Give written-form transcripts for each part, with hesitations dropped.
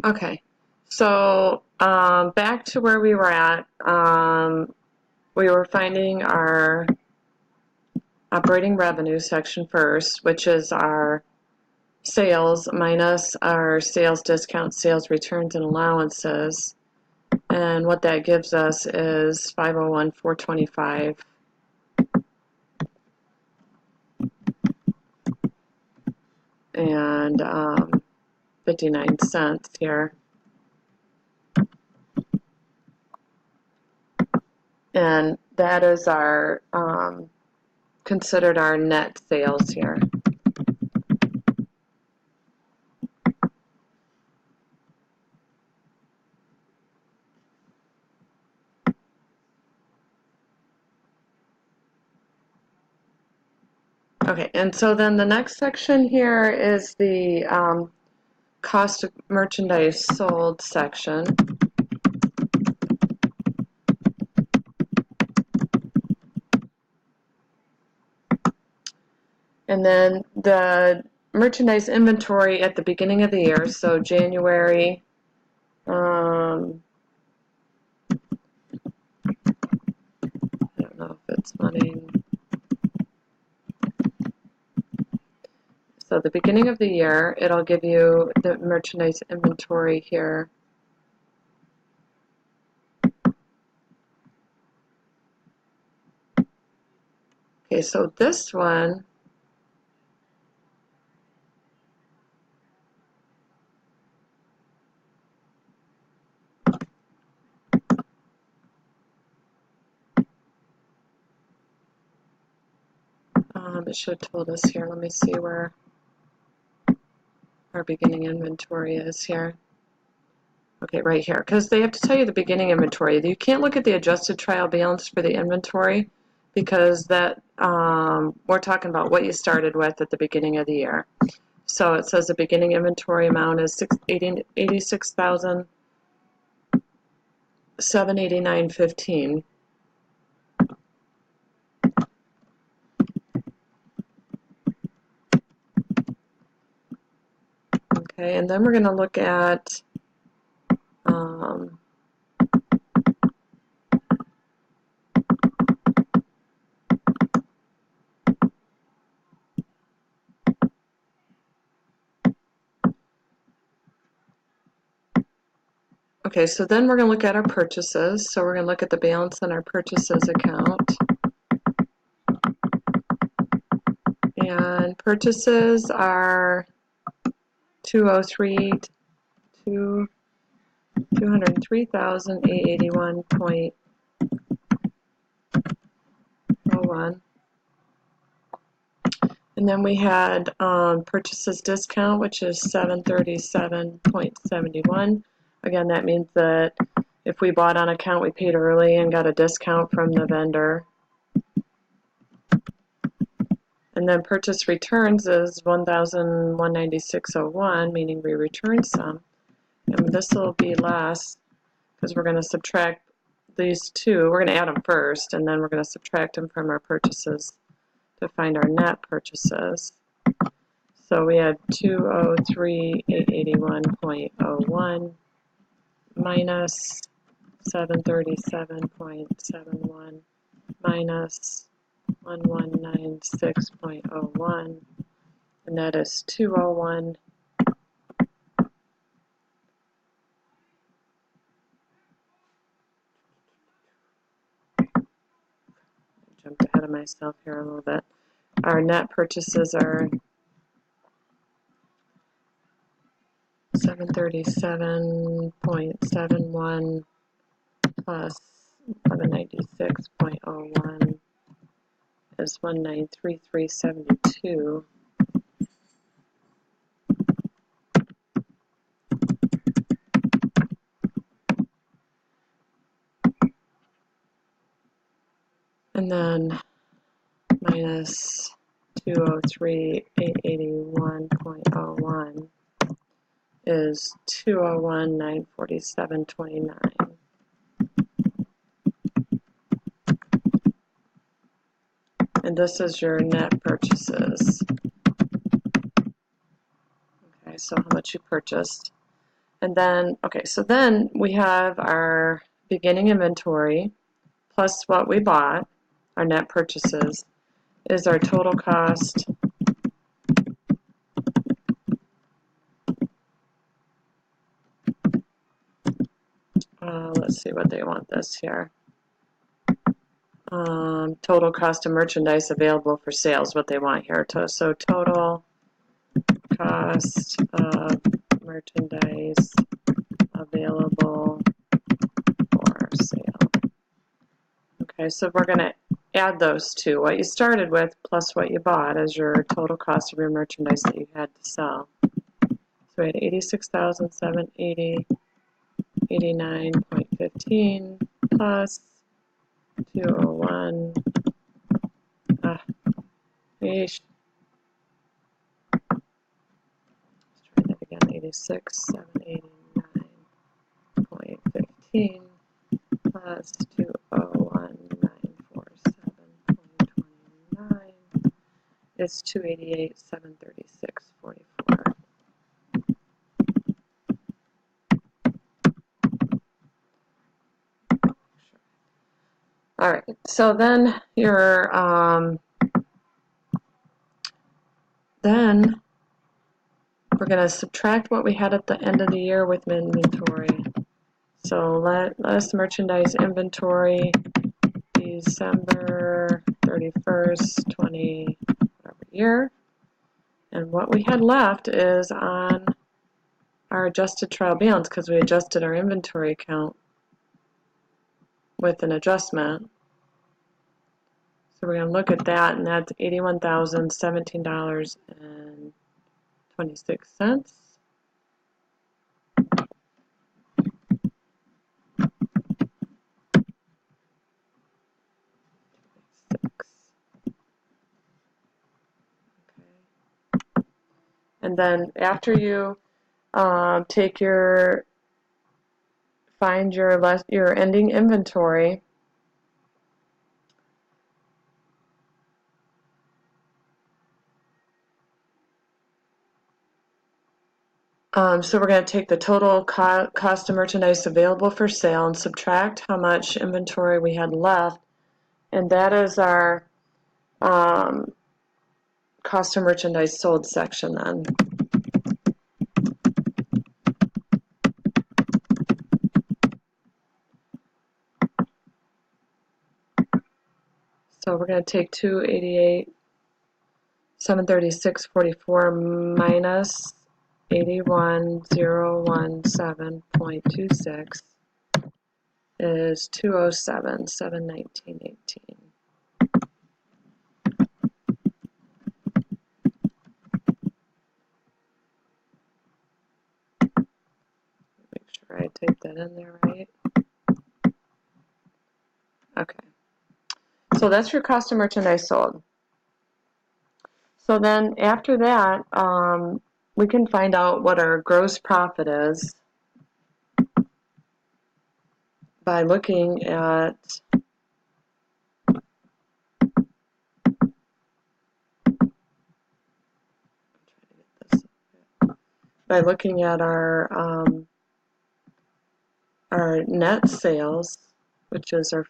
Okay, so back to where we were at. We were finding our operating revenue section first, which is our sales minus our sales discounts, sales returns, and allowances. And what that gives us is 501,425. And 59 cents here. And that is our considered our net sales here. Okay, and so then the next section here is the cost of merchandise sold section. And then the merchandise inventory at the beginning of the year, so January, I don't know if it's money. So the beginning of the year, it'll give you the merchandise inventory here. Okay, so this one, it should have told us here. Let me see where our beginning inventory is here. Okay, right here, because they have to tell you the beginning inventory. You can't look at the adjusted trial balance for the inventory because that we're talking about what you started with at the beginning of the year. So it says the beginning inventory amount is $86,789.15. Okay, and then we're going to look at okay, so then we're going to look at our purchases. So we're going to look at the balance in our purchases account. And purchases are 203,881.01. And then we had purchases discount, which is 737.71. Again, that means that if we bought on account, we paid early and got a discount from the vendor. And then purchase returns is 1,196.01, meaning we returned some. And this will be less because we're going to subtract these two. We're going to add them first, and then we're going to subtract them from our purchases to find our net purchases. So we had 203,881.01 minus 737.71 minus 1196.01, and that is 201. Jumped ahead of myself here a little bit. Our net purchases are 737.71 plus 1196.01 is 1933.72. And then minus 203,881.01 is 201,947.29. And this is your net purchases. Okay, so how much you purchased. And then, okay, so then we have our beginning inventory plus what we bought, our net purchases, is our total cost. Let's see what they want this here. Total cost of merchandise available for sales, what they want here. So total cost of merchandise available for sale. Okay, so we're going to add those two. What you started with plus what you bought as your total cost of your merchandise that you had to sell. So we had 86,780, 89.15 plus 201. Yeesh. Let's try that again. 86,789.15 plus 201,947.29 is 288,736.44. All right, so then then we're going to subtract what we had at the end of the year with inventory. So let us merchandise inventory December 31st, 20 whatever year. And what we had left is on our adjusted trial balance because we adjusted our inventory account with an adjustment. So we're going to look at that, and that's $81,017.26. And then after you find your ending inventory, so we're going to take the total cost of merchandise available for sale and subtract how much inventory we had left, and that is our cost of merchandise sold section then. So we're going to take 288,736.44 minus 81,017.26 is 207,719.18. Make sure I type that in there right. Okay. So that's your cost of merchandise sold. So then after that, we can find out what our gross profit is by looking at our net sales, which is our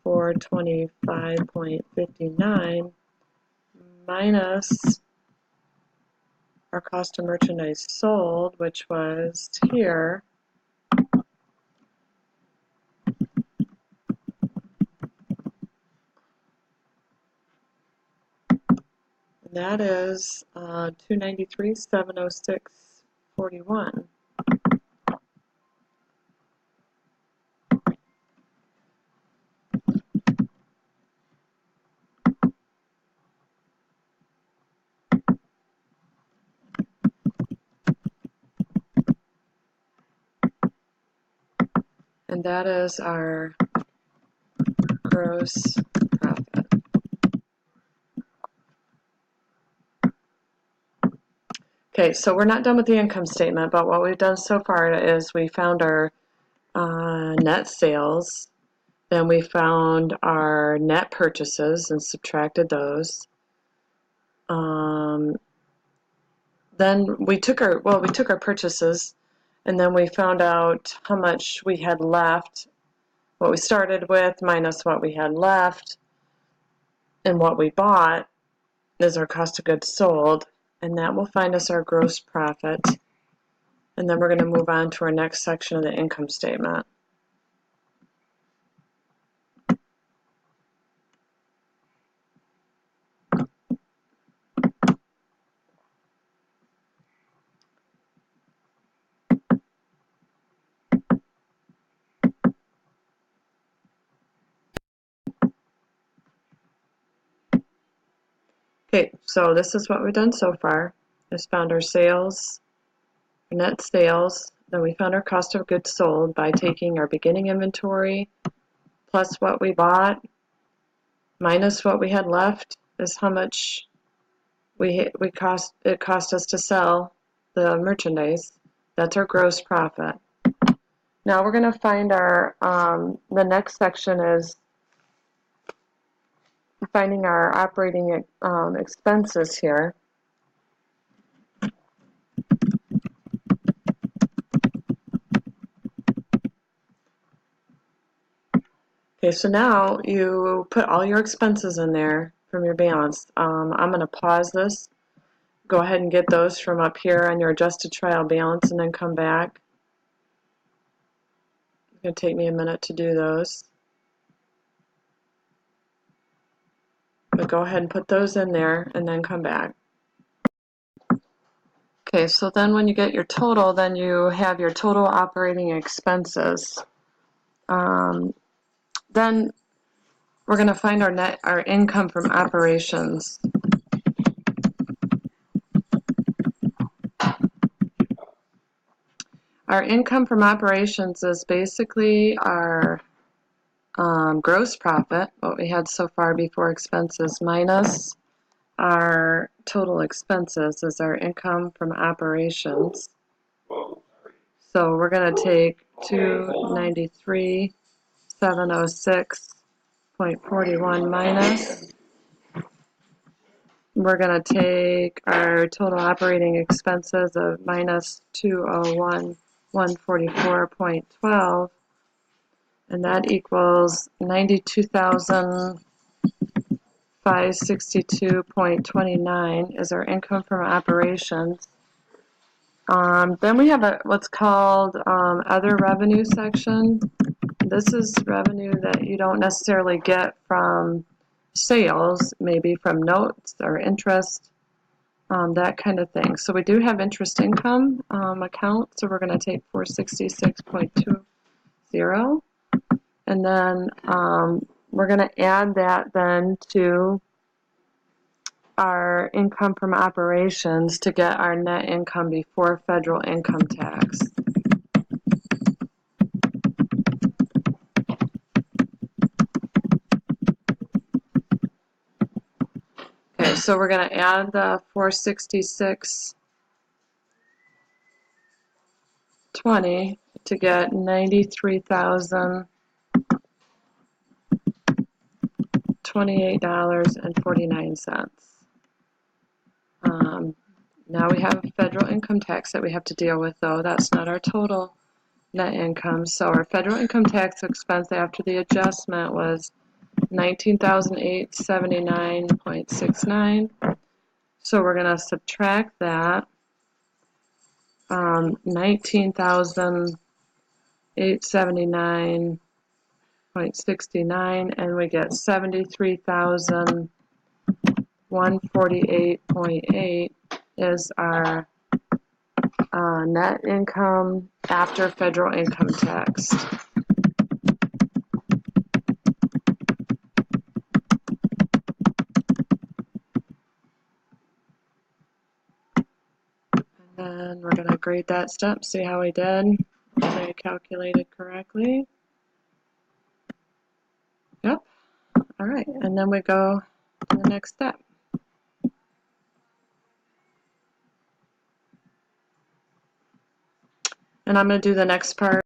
425.59 minus our cost of merchandise sold, which was here. And that is 293,706.41. And that is our gross profit. Okay, so we're not done with the income statement, but what we've done so far is we found our net sales, then we found our net purchases and subtracted those. then we took our purchases, and then we found out how much we had left, what we started with minus what we had left, and what we bought is our cost of goods sold, and that will find us our gross profit. And then we're going to move on to our next section of the income statement. Okay, so this is what we've done so far. Just found our sales, net sales, then we found our cost of goods sold by taking our beginning inventory plus what we bought minus what we had left is how much it cost us to sell the merchandise. That's our gross profit. Now we're going to find our the next section is finding our operating expenses here. Okay, so now you put all your expenses in there from your balance. I'm going to pause this, go ahead and get those from up here on your adjusted trial balance, and then come back. It's going to take me a minute to do those. But go ahead and put those in there and then come back. Okay, so then when you get your total, then you have your total operating expenses. Then we're going to find our income from operations. Our income from operations is basically our gross profit, what we had so far before expenses, minus our total expenses is our income from operations. So we're going to take 293,706.41 minus. We're going to take our total operating expenses of minus 201,144.12, and that equals 92,562.29 is our income from operations. Then we have what's called other revenue section. This is revenue that you don't necessarily get from sales, maybe from notes or interest, that kind of thing. So we do have interest income account, so we're going to take 466.20, and then we're going to add that then to our income from operations to get our net income before federal income tax. Okay, so we're going to add the 466.20 to get $93,028.49. Now we have federal income tax that we have to deal with, though. That's not our total net income. So our federal income tax expense after the adjustment was $19,879.69. So we're going to subtract that, $19,879.69, and we get $73,148.8 is our net income after federal income tax. And we're going to grade that step, see how we did. Hopefully I calculated correctly. Yep. All right, and then we go to the next step. And I'm going to do the next part